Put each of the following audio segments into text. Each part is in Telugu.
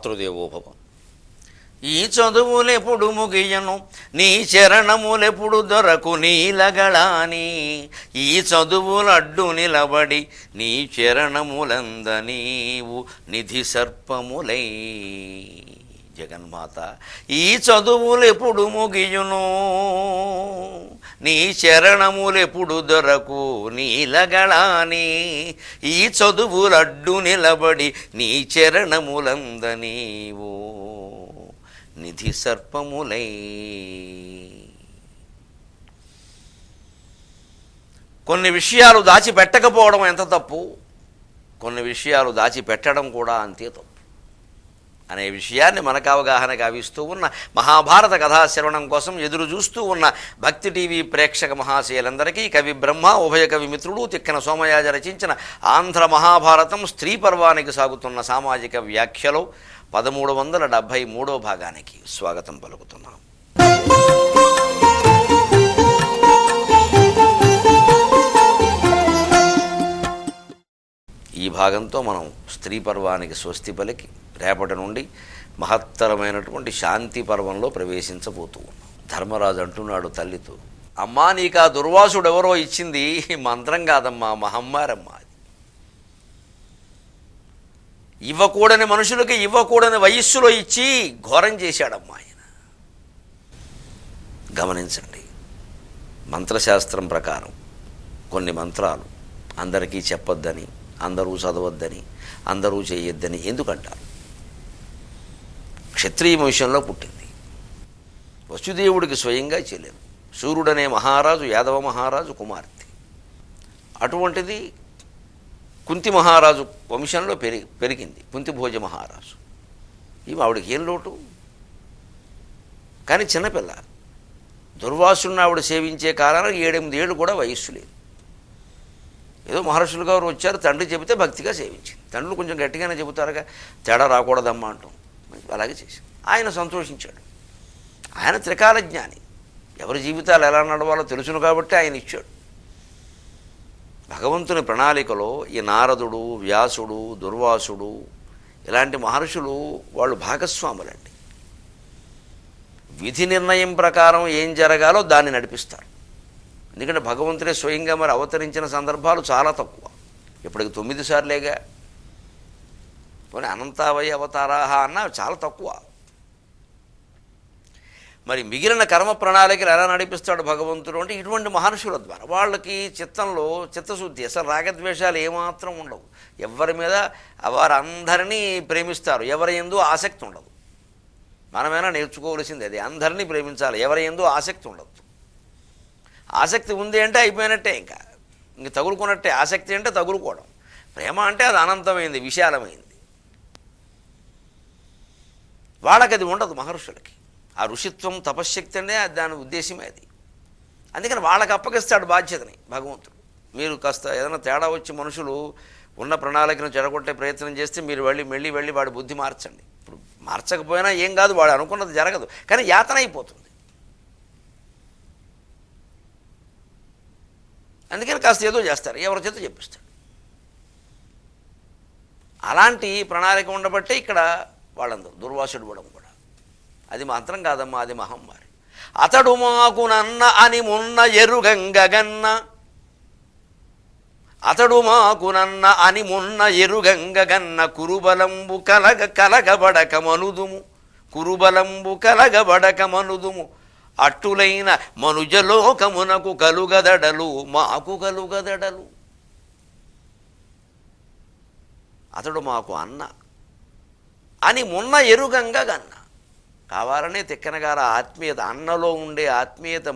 మాతృదేవోభవ. ఈ చదువులెప్పుడు ముగియను నీ చరణములెప్పుడు దొరకు నీలగళాని, ఈ చదువులడ్డు నిలబడి నీ చరణములంద నీవు నిధి సర్పములై. జగన్మాత ఈ చదువులెప్పుడు ముగియును నీ చరణములెప్పుడు దొరకు నీలగళాని, ఈ చదువులడ్డు నిలబడి నీ చరణములంద నీవు నిధి సర్పములై. కొన్ని విషయాలు దాచిపెట్టకపోవడం ఎంత తప్పు, కొన్ని విషయాలు దాచిపెట్టడం కూడా అంతే తప్పు అనే విషయాన్ని మనకు అవగాహన గావిస్తూ ఉన్న మహాభారత కథాశ్రవణం కోసం ఎదురు చూస్తూ ఉన్న భక్తి టీవీ ప్రేక్షక మహాశయులందరికీ కవి బ్రహ్మ ఉభయ కవి మిత్రుడు తిక్కన సోమయాజ రచించిన ఆంధ్ర మహాభారతం స్త్రీ పర్వానికి సాగుతున్న సామాజిక వ్యాఖ్యలో 1373వ భాగానికి స్వాగతం పలుకుతున్నాం. ఈ భాగంతో మనం స్త్రీ పర్వానికి స్వస్తి పలికి రేపటి నుండి మహత్తరమైనటువంటి శాంతి పర్వంలో ప్రవేశించబోతూ ఉన్నాం. ధర్మరాజు అంటున్నాడు తల్లితో, అమ్మా నీకు ఆ దుర్వాసుడెవరో ఇచ్చింది మంత్రం కాదమ్మా, మహమ్మారమ్మా. ఇవ్వకూడని మనుషులకి ఇవ్వకూడని వయస్సులో ఇచ్చి ఘోరం చేశాడమ్మా ఆయన. గమనించండి, మంత్రశాస్త్రం ప్రకారం కొన్ని మంత్రాలు అందరికీ చెప్పొద్దని, అందరూ చదవద్దని, అందరూ చేయొద్దని ఎందుకంటారు? క్షత్రియ వంశంలో పుట్టింది, వసుదేవుడికి స్వయంగా చెల్లెలు, సూర్యుడనే మహారాజు యాదవ మహారాజు కుమార్తె. అటువంటిది కుంతి మహారాజు వంశంలో పెరిగింది, కుంతిభోజ మహారాజు. ఇవి ఆవిడకి ఏం లోటు? కానీ చిన్నపిల్ల, దుర్వాసుని ఆవిడ సేవించే కాలానికి 7-8 ఏళ్ళు కూడా వయస్సు లేదు. ఏదో మహర్షులు గారు వచ్చారు, తండ్రి చెబితే భక్తిగా సేవించింది. తండ్రులు కొంచెం గట్టిగానే చెబుతారుగా, తేడా రాకూడదమ్మా అంటాం. అలాగే చేసింది. ఆయన సంతోషించాడు. ఆయన త్రికాల జ్ఞాని, ఎవరి జీవితాలు ఎలా నడవాలో తెలుసును కాబట్టి ఆయన ఇచ్చాడు. భగవంతుని ప్రణాళికలో ఈ నారదుడు, వ్యాసుడు, దుర్వాసుడు ఇలాంటి మహర్షులు వాళ్ళు భాగస్వాములండి. విధి నిర్ణయం ప్రకారం ఏం జరగాలో దాన్ని నడిపిస్తారు. ఎందుకంటే భగవంతుడే స్వయంగా మరి అవతరించిన సందర్భాలు చాలా తక్కువ. ఇప్పటికి 9 సార్లేగా, పోనీ అనంతావై అవతారాహ అన్న చాలా తక్కువ. మరి మిగిలిన కర్మ ప్రణాళికలు ఎలా నడిపిస్తాడు భగవంతుడు అంటే ఇటువంటి మహర్షుల ద్వారా. వాళ్ళకి చిత్తంలో చిత్తశుద్ధి, అసలు రాగద్వేషాలు ఏమాత్రం ఉండవు. ఎవరి మీద వారందరినీ ప్రేమిస్తారు, ఎవరి యందు ఆసక్తి ఉండదు. మనమైనా నేర్చుకోవలసింది అది, అందరినీ ప్రేమించాలి, ఎవరి యందు ఆసక్తి ఉండదు. ఆసక్తి ఉంది అంటే అయిపోయినట్టే, ఇంక తగులుకున్నట్టే. ఆసక్తి అంటే తగులుకోవడం, ప్రేమ అంటే అది అనంతమైంది, విశాలమైంది. వాళ్ళకి అది ఉండదు మహర్షులకి. ఆ ఋషిత్వం తపశ్శక్తి అంటే దాని ఉద్దేశమే అది. అందుకని వాళ్ళకి అప్పగిస్తాడు బాధ్యతని భగవంతుడు. మీరు కాస్త ఏదైనా తేడా వచ్చి మనుషులు ఉన్న ప్రణాళికను చెడగొట్టే ప్రయత్నం చేస్తే మీరు వెళ్ళి వాడి బుద్ధి మార్చండి. ఇప్పుడు మార్చకపోయినా ఏం కాదు, వాడు అనుకున్నది జరగదు, కానీ యాతన అయిపోతుంది. అందుకని కాస్త ఏదో చేస్తారు, ఎవరి చేత చెప్పిస్తాడు. అలాంటి ప్రణాళిక ఉండబట్టే ఇక్కడ వాళ్ళందరూ దుర్వాసుడు పడడం కూడా అది మాత్రం కాదమ్మా, అది మహమ్మారి. అతడు మాకునన్న అని మొన్న ఎరుగంగగన్న, అతడు మాకునన్న అని మొన్న ఎరుగంగగన్న, కురుబలంబు కలగబడక మనుదుము, కురుబలంబు కలగబడక మనుదుము, అట్టులైన మనుజలోకమునకు కలుగదడలు మాకు కలుగదడలు. అతడు మాకు అన్న అని మొన్న ఎరుగంగగన్న. కావాలనే తిక్కనగారు ఆత్మీయత, అన్నలో ఉండే ఆత్మీయత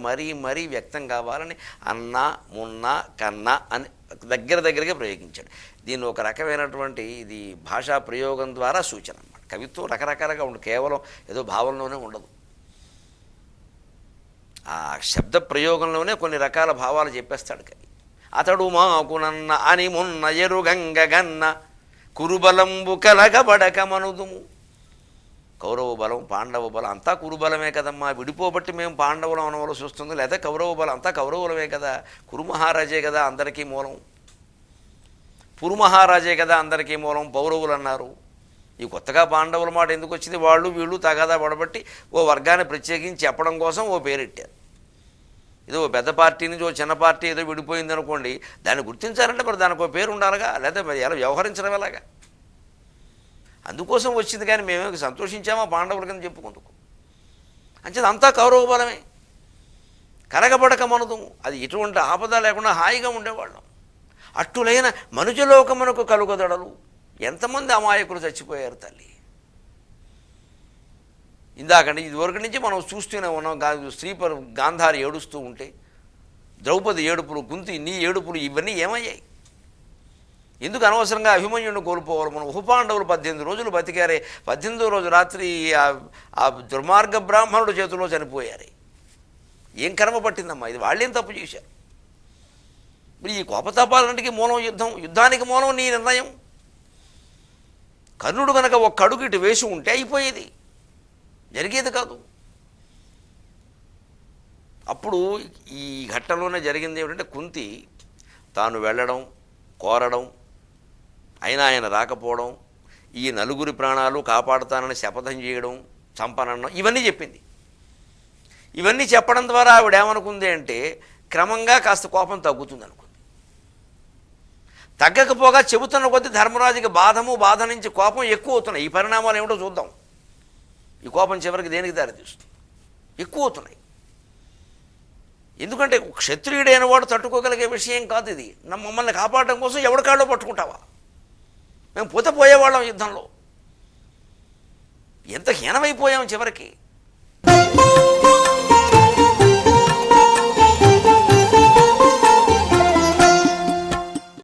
మరీ వ్యక్తం కావాలని అన్న, మున్న, కన్న అని దగ్గరగా ప్రయోగించాడు. దీన్ని ఒక రకమైనటువంటి ఇది భాషా ప్రయోగం ద్వారా సూచన అన్నమాట. కవిత్వం రకరకాలుగా ఉండదు, కేవలం ఏదో భావంలోనే ఉండదు. ఆ శబ్ద ప్రయోగంలోనే కొన్ని రకాల భావాలు చెప్పేస్తాడు కవి. అతడు మాకునన్న అని మొన్న ఎరుగంగగన్న, కురుబలంబు కలగబడక మనుదుము. కౌరవ బలం, పాండవ బలం అంతా కురుబలమే కదమ్మా. విడిపోబట్టి మేము పాండవులం అనవలసి వస్తుంది, లేదా కౌరవ బలం అంతా కౌరవులమే కదా. కురుమహారాజే కదా అందరికీ మూలం, పురుమహారాజే కదా అందరికీ మూలం. పౌరవులు అన్నారు, ఈ కొత్తగా పాండవుల మాట ఎందుకు వచ్చింది? వాళ్ళు వీళ్ళు తగాదా పడబట్టి ఓ వర్గాన్ని ప్రత్యేకించి చెప్పడం కోసం ఓ పేరెట్టారు. ఇది ఓ పెద్ద పార్టీ నుంచి ఓ చిన్న పార్టీ ఏదో విడిపోయింది అనుకోండి, దాన్ని గుర్తించాలంటే మరి దానికి ఒక పేరు ఉండాలిగా, లేదా మరి ఎలా వ్యవహరించడం ఎలాగా? అందుకోసం వచ్చింది. కానీ మేమేమి సంతోషించామా పాండవుల కింద చెప్పుకుందుకు? అంచేది అంతా కౌరవ బలమే, కరగబడక మనదు. అది ఎటువంటి ఆపద లేకుండా హాయిగా ఉండేవాళ్ళం. అట్టులైన మనుజలోకమునకు కలుగదడలు. ఎంతమంది అమాయకులు చచ్చిపోయారు తల్లి. ఇందాకంటే ఇదివరకు నుంచి మనం చూస్తూనే ఉన్నాం. గాంధారి ఏడుస్తూ ఉంటే, ద్రౌపది ఏడుపులు, కుంతి నీ ఏడుపులు, ఇవన్నీ ఏమయ్యాయి? ఎందుకు అనవసరంగా అభిమన్యుడిని కోల్పోవాలి? మనం ఉపపాండవులు 18 రోజులు బతికారే, 18వ రోజు రాత్రి ఆ దుర్మార్గ బ్రాహ్మణుడు చేతిలో చనిపోయారు. ఏం కర్మ పట్టిందమ్మా? ఇది వాళ్ళేం తప్పు చేశారు? మరి ఈ కోపతాపాలన్నిటికీ మూలం యుద్ధం, యుద్ధానికి మూలం నీ నిర్ణయం. కర్ణుడు కనుక ఒక్క అడుగు ఇటు వేసి ఉంటే అయిపోయేది, జరిగేది కాదు. అప్పుడు ఈ ఘట్టంలోనే జరిగింది ఏమిటంటే, కుంతి తాను వెళ్ళడం, కోరడం, అయినా ఆయన రాకపోవడం, ఈ నలుగురి ప్రాణాలు కాపాడుతానని శపథం చేయడం, చంపనడం, ఇవన్నీ చెప్పింది. ఇవన్నీ చెప్పడం ద్వారా ఆవిడ ఏమనుకుంది అంటే, క్రమంగా కాస్త కోపం తగ్గుతుంది అనుకుంది. తగ్గకపోగా చెబుతున్న కొద్దీ ధర్మరాజుకి బాధ నుంచి కోపం ఎక్కువ అవుతున్నాయి. ఈ పరిణామాలు ఏమిటో చూద్దాం. ఈ కోపం చివరికి దేనికి దారితీస్తుంది? ఎక్కువ అవుతున్నాయి. ఎందుకంటే క్షత్రియుడైన వాడు తట్టుకోగలిగే విషయం కాదు ఇది. మమ్మల్ని కాపాడడం కోసం ఎవరి కాళ్ళో పట్టుకుంటావా? మేము పోయేవాళ్ళం యుద్ధంలో. ఎంత హీనమైపోయాం చివరికి.